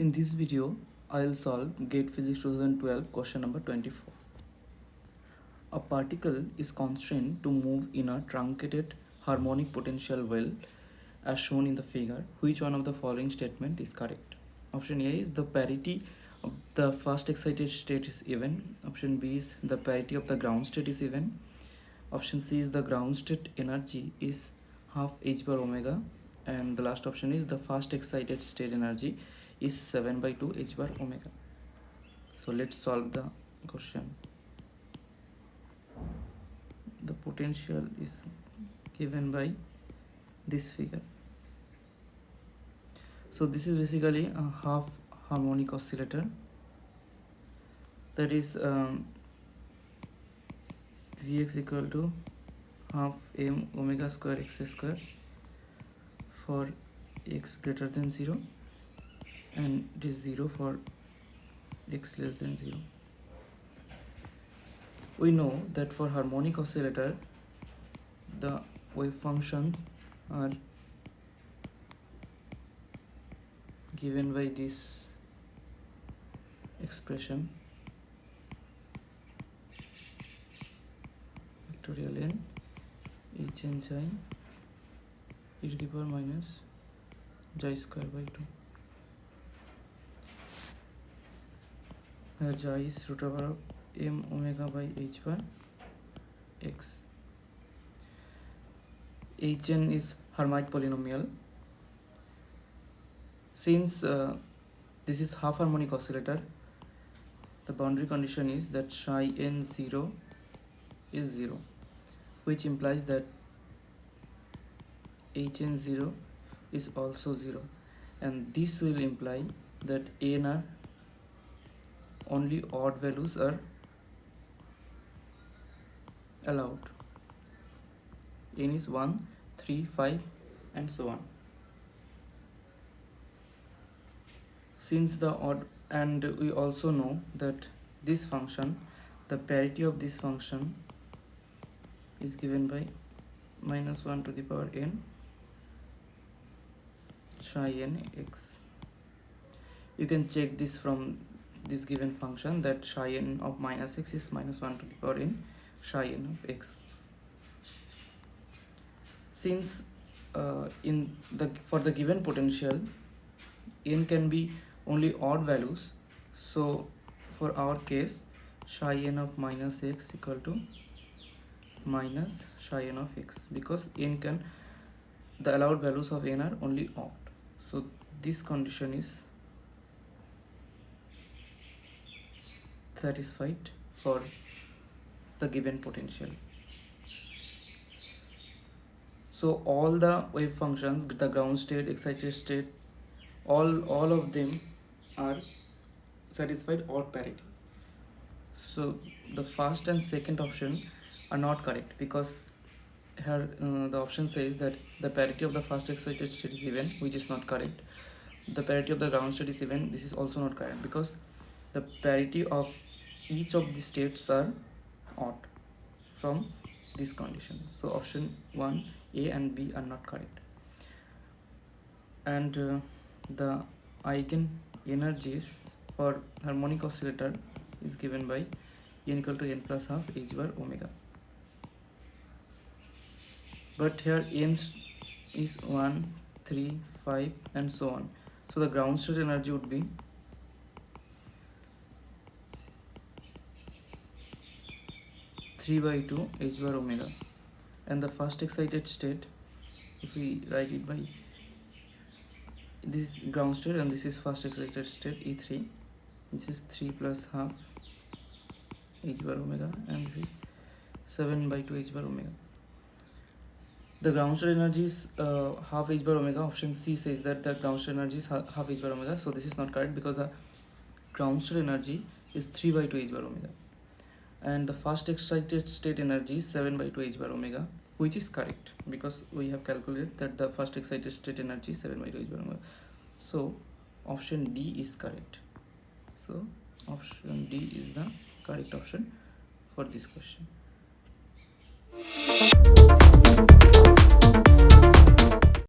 In this video, I'll solve GATE Physics 2012 question number 24. A particle is constrained to move in a truncated harmonic potential well as shown in the figure. Which one of the following statement is correct? Option A is the parity of the first excited state is even. Option B is the parity of the ground state is even. Option C is the ground state energy is half h bar omega, and the last option is the first excited state energy is 7 by 2 h bar omega. So let's solve the question. The potential is given by this figure. So this is basically a half harmonic oscillator, that is Vx equal to half m omega square x square for x greater than 0, and it is 0 for x less than 0. We know that for harmonic oscillator the wave functions are given by this expression factorial n h n psi e to the power minus xi square by 2, where xi is root over of m omega by h bar x. Hn is Hermite polynomial. Since this is half harmonic oscillator, the boundary condition is that psi n 0 is 0, which implies that hn 0 is also 0, and this will imply that n are only odd values are allowed. N is 1, 3, 5 and so on. Since the odd, and we also know that this function, the parity of this function is given by minus 1 to the power n psi n x. You can check this from this given function, that psi n of minus x is minus 1 to the power n psi n of x. Since for the given potential n can be only odd values, so for our case psi n of minus x equal to minus psi n of x, because the allowed values of n are only odd. So this condition is satisfied for the given potential. So all the wave functions, the ground state, excited state, all of them are satisfied or parity. So the first and second option are not correct, because here the option says that the parity of the first excited state is even, which is not correct. The parity of the ground state is even, this is also not correct, because the parity of each of the states are odd from this condition. So option 1, A and B are not correct. And the eigen energies for harmonic oscillator is given by n equal to n plus half h bar omega. But here n is 1, 3, 5 and so on. So the ground state energy would be (3 by 2 h bar omega), and the first excited state, if we write it by this is ground state and this is first excited state E3, this is 3 plus half h bar omega, and this is 7 by 2 h bar omega. The ground state energy is half h bar omega. Option C says that the ground state energy is half h bar omega, so this is not correct, because the ground state energy is 3 by 2 h bar omega, and the first excited state energy is 7 by 2 h bar omega, which is correct because we have calculated that the first excited state energy is 7 by 2 h bar omega. So option D is correct. So option D is the correct option for this question.